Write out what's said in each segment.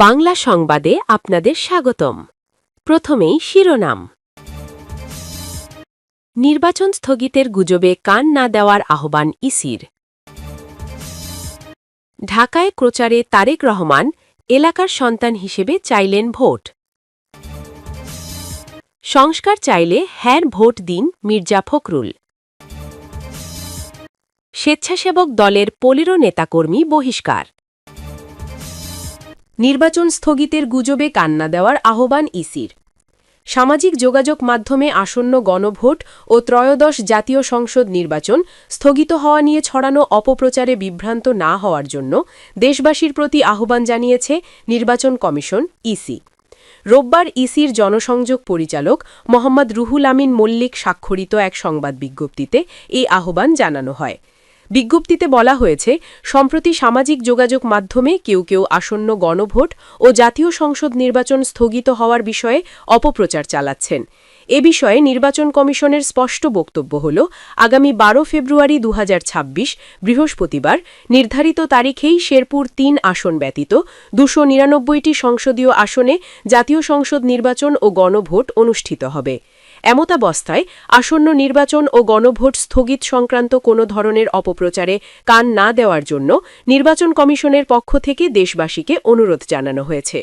বাংলা সংবাদে আপনাদের স্বাগতম। প্রথমেই শিরোনাম। নির্বাচন স্থগিতের গুজবে কান না দেওয়ার আহ্বান ইসির। ঢাকায় প্রচারে তারেক রহমান এলাকার সন্তান হিসেবে চাইলেন ভোট। সংস্কার চাইলে হ্যাঁ ভোট দিন মির্জা ফখরুল। স্বেচ্ছাসেবক দলের ১৫ নেতাকর্মী বহিষ্কার। নির্বাচন স্থগিতের গুজবে কান না দেওয়ার আহ্বান ইসির। সামাজিক যোগাযোগ মাধ্যমে আসন্ন গণভোট ও ত্রয়োদশ জাতীয় সংসদ নির্বাচন স্থগিত হওয়া নিয়ে ছড়ানো অপপ্রচারে বিভ্রান্ত না হওয়ার জন্য দেশবাসীর প্রতি আহ্বান জানিয়েছে নির্বাচন কমিশন ইসি। রোববার ইসির জনসংযোগ পরিচালক মোহাম্মদ রুহুল আমিন মল্লিক স্বাক্ষরিত এক সংবাদ বিজ্ঞপ্তিতে এই আহ্বান জানানো হয়। বিজ্ঞপ্তিতে বলা হয়েছে, সম্প্রতি সামাজিক যোগাযোগ মাধ্যমে কেউ কেউ আসন্ন গণভোট ও জাতীয় সংসদ নির্বাচন স্থগিত হওয়ার বিষয়ে অপপ্রচার চালাচ্ছেন। এ বিষয়ে নির্বাচন কমিশনের স্পষ্ট বক্তব্য হল, আগামী ১২ ফেব্রুয়ারি ২০২৬ বৃহস্পতিবার নির্ধারিত তারিখেই শেরপুর ৩ আসন ব্যতীত ২৯৯টি সংসদীয় আসনে জাতীয় সংসদ নির্বাচন ও গণভোট অনুষ্ঠিত হবে। এমতাবস্থায় আসন্ন নির্বাচন ও গণভোট স্থগিত সংক্রান্ত কোনো ধরনের অপপ্রচারে কান না দেওয়ার জন্য নির্বাচন কমিশনের পক্ষ থেকে দেশবাসীকে অনুরোধ জানানো হয়েছে।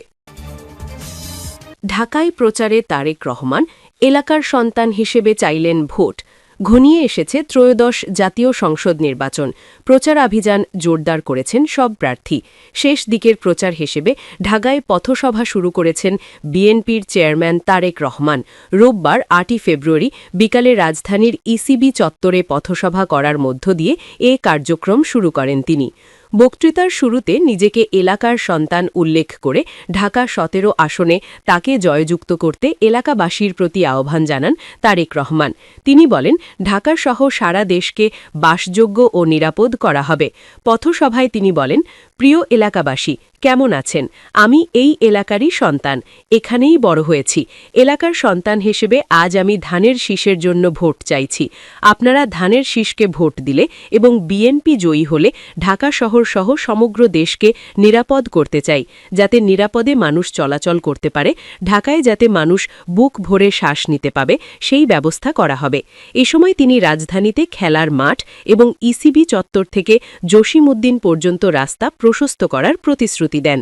ঢাকায় প্রচারে তারেক রহমান এলাকার সন্তান হিসেবে চাইলেন ভোট। ঘনিয়ে এসেছে ত্রয়োদশ জাতীয় সংসদ নির্বাচন। প্রচারাভিযান জোরদার করেছেন সব প্রার্থী। শেষ দিকের প্রচার হিসেবে ঢাকায় পথসভা শুরু করেছেন বিএনপির চেয়ারম্যান তারেক রহমান। রোববার ৮ই ফেব্রুয়ারি বিকালে রাজধানীর ইসিবি চত্বরে পথসভা করার মধ্য দিয়ে এ কার্যক্রম শুরু করেন তিনি। বক্তৃতার শুরুতে নিজেকে এলাকার সন্তান উল্লেখ করে ঢাকা ১৭ আসনে তাকে জয়যুক্ত করতে এলাকাবাসীর প্রতি আহ্বান জানান তারেক রহমান। তিনি বলেন, ঢাকাসহ সারা দেশকে বাসযোগ্য ও নিরাপদ করা হবে। পথসভায় তিনি বলেন, প্রিয় এলাকাবাসী, কেমন আছেন? আমি এই এলাকারই সন্তান, এখানেই বড় হয়েছি। এলাকার সন্তান হিসেবে আজ আমি ধানের শীষের জন্য ভোট চাইছি। আপনারা ধানের শীষকে ভোট দিলে এবং বিএনপি জয়ী হলে ঢাকা শহর সহ সমগ্র দেশকে নিরাপদ করতে চাই, যাতে নিরাপদে মানুষ চলাচল করতে পারে, ঢাকায় যাতে মানুষ বুক ভরে শ্বাস নিতে পাবে, সেই ব্যবস্থা করা হবে। এ সময় তিনি রাজধানীতে খেলার মাঠ এবং ইসিবি চত্বর থেকে জসিমউদ্দিন পর্যন্ত রাস্তা প্রশস্ত করার প্রতিশ্রুতি দেন।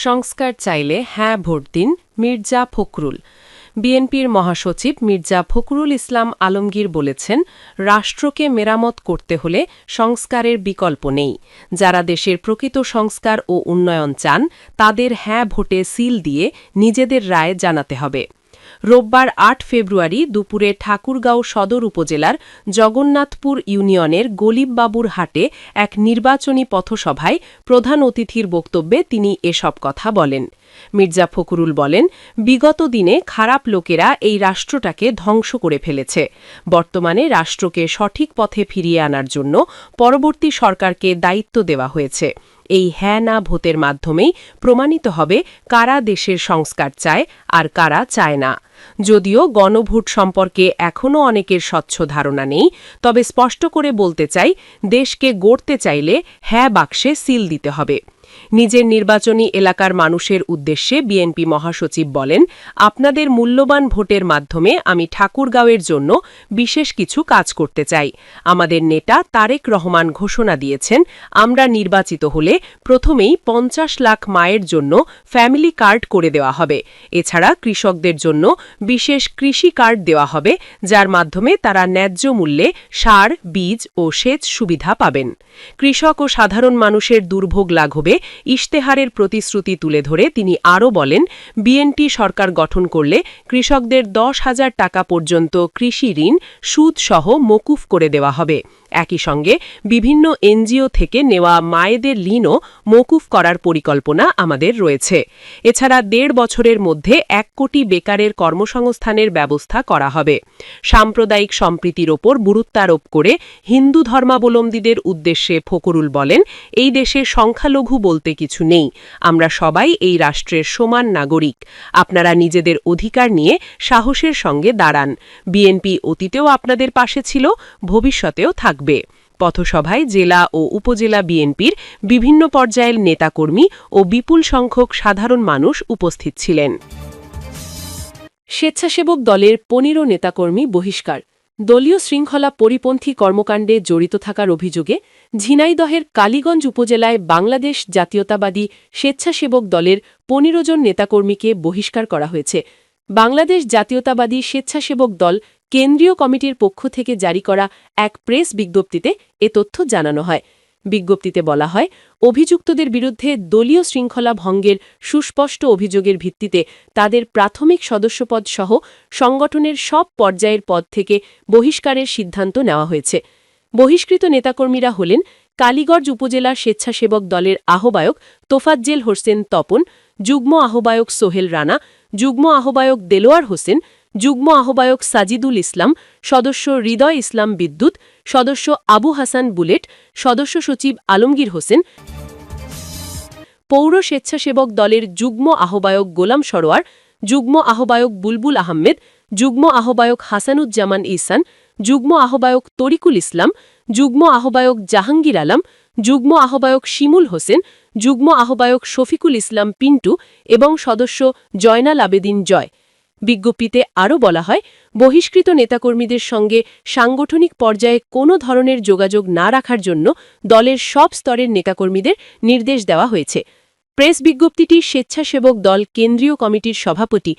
সংস্কার চাইলে হ্যাঁ ভোট দিন মির্জা ফখরুল। বিএনপির মহাসচিব মির্জা ফখরুল ইসলাম আলমগীর বলেছেন, রাষ্ট্রকে মেরামত করতে হলে সংস্কারের বিকল্প নেই। যারা দেশের প্রকৃত সংস্কার ও উন্নয়ন চান, তাদের হ্যাঁ ভোটে সিল দিয়ে নিজেদের রায় জানাতে হবে। রোববার ৮ ফেব্রুয়ারি দুপুরে ঠাকুরগাঁও সদর উপজেলার জগন্নাথপুর ইউনিয়নের গলিববাবুর হাটে এক নির্বাচনী পথসভায় প্রধান অতিথির বক্তব্যে তিনি এসব কথা বলেন। মির্জা ফখরুল বলেন, বিগত দিনে খারাপ লোকেরা এই রাষ্ট্রটাকে ধ্বংস করে ফেলেছে। বর্তমানে রাষ্ট্রকে সঠিক পথে ফিরিয়ে আনার জন্য পরবর্তী সরকারকে দায়িত্ব দেওয়া হয়েছে। এই হ্যাঁ না ভোটের মাধ্যমেই প্রমাণিত হবে কারা দেশের সংস্কার চায় আর কারা চায় না। যদিও গণভোট সম্পর্কে এখনও অনেকের স্বচ্ছ ধারণা নেই, তবে স্পষ্ট করে বলতে চাই, দেশকে গড়তে চাইলে হ্যাঁ বাক্সে সিল দিতে হবে। নিজের নির্বাচনী এলাকার মানুষের উদ্দেশ্যে বিএনপি মহাসচিব বলেন, আপনাদের মূল্যবান ভোটের মাধ্যমে আমি ঠাকুরগাঁওয়ের জন্য বিশেষ কিছু কাজ করতে চাই। আমাদের নেতা তারেক রহমান ঘোষণা দিয়েছেন, আমরা নির্বাচিত হলে প্রথমেই ৫০ লাখ মায়ের জন্য ফ্যামিলি কার্ড করে দেওয়া হবে। এছাড়া কৃষকদের জন্য বিশেষ কৃষি কার্ড দেওয়া হবে, যার মাধ্যমে তারা ন্যায্য মূল্যে সার, বীজ ও সেচ সুবিধা পাবেন। কৃষক ও সাধারণ মানুষের দুর্ভোগ লাঘবে ইশতেহারের প্রতিশ্রুতি তুলে ধরে তিনি আরও বলেন, বিএনপি সরকার গঠন করলে কৃষকদের ১০,০০০ টাকা পর্যন্ত কৃষি ঋণ সুদসহ মকুফ করে দেওয়া হবে। একই সঙ্গে বিভিন্ন এনজিও থেকে নেওয়া মায়েদের ঋণও মকুফ করার পরিকল্পনা আমাদের রয়েছে। এছাড়া ১.৫ বছরের মধ্যে ১ কোটি বেকারের কর্মসংস্থানের ব্যবস্থা করা হবে। সাম্প্রদায়িক সম্প্রীতির ওপর গুরুত্বারোপ করে হিন্দু ধর্মাবলম্বীদের উদ্দেশ্যে ফখরুল বলেন, এই দেশে সংখ্যালঘু বলতে কিছু নেই। আমরা সবাই এই রাষ্ট্রের সমান নাগরিক। আপনারা নিজেদের অধিকার নিয়ে সাহসের সঙ্গে দাঁড়ান। বিএনপি অতীতেও আপনাদের পাশে ছিল, ভবিষ্যতেও থাকবে। পথসভায় জেলা ও উপজেলা বিএনপির বিভিন্ন পর্যায়ের নেতাকর্মী ও বিপুল সংখ্যক সাধারণ মানুষ উপস্থিত ছিলেন। স্বেচ্ছাসেবক দলের ১৫ নেতাকর্মী বহিষ্কার। দলীয় শৃঙ্খলা পরিপন্থী কর্মকাণ্ডে জড়িত থাকার অভিযোগে ঝিনাইদহের কালীগঞ্জ উপজেলায় বাংলাদেশ জাতীয়তাবাদী স্বেচ্ছাসেবক দলের ১৫ জন নেতাকর্মীকে বহিষ্কার করা হয়েছে। বাংলাদেশ জাতীয়তাবাদী স্বেচ্ছাসেবক দল কেন্দ্রীয় কমিটির পক্ষ থেকে জারি করা এক প্রেস বিজ্ঞপ্তিতে এ তথ্য জানানো হয়। বিজ্ঞপ্তিতে বলা হয়, অভিযুক্তদের বিরুদ্ধে দলীয় শৃঙ্খলা ভঙ্গের সুস্পষ্ট অভিযোগের ভিত্তিতে তাদের প্রাথমিক সদস্যপদ সহ সংগঠনের সব পর্যায়ের পদ থেকে বহিষ্কারের সিদ্ধান্ত নেওয়া হয়েছে। বহিষ্কৃত নেতাকর্মীরা হলেন কালীগঞ্জ উপজেলা স্বেচ্ছাসেবক দলের আহ্বায়ক তোফাজ্জেল হোসেন তপন, যুগ্ম আহ্বায়ক সোহেল রানা, যুগ্ম আহ্বায়ক দেলোয়ার হোসেন, যুগ্ম আহ্বায়ক সাজিদুল ইসলাম, সদস্য হৃদয় ইসলাম বিদ্যুৎ, সদস্য আবু হাসান বুলেট, সদস্য সচিব আলমগীর হোসেন, পৌর স্বেচ্ছাসেবক দলের যুগ্ম আহ্বায়ক গোলাম সরোয়ার, যুগ্ম আহ্বায়ক বুলবুল আহমেদ, যুগ্ম আহ্বায়ক হাসানুজ্জামান ইহসান, যুগ্ম আহ্বায়ক তরিকুল ইসলাম, যুগ্ম আহ্বায়ক জাহাঙ্গীর আলম, যুগ্ম আহ্বায়ক শিমুল হোসেন, যুগ্ম আহ্বায়ক শফিকুল ইসলাম পিন্টু এবং সদস্য জয়নাল আবেদিন জয়। বিজ্ঞপ্তিতে আরও বলা হয়, বহিষ্কৃত নেতাকর্মীদের সঙ্গে সাংগঠনিক পর্যায়ে কোনো ধরনের যোগাযোগ না রাখার জন্য দলের সব স্তরের নেতাকর্মীদের নির্দেশ দেওয়া হয়েছে। প্রেস বিজ্ঞপ্তিটি স্বেচ্ছাসেবক দল কেন্দ্রীয় কমিটির সভাপতি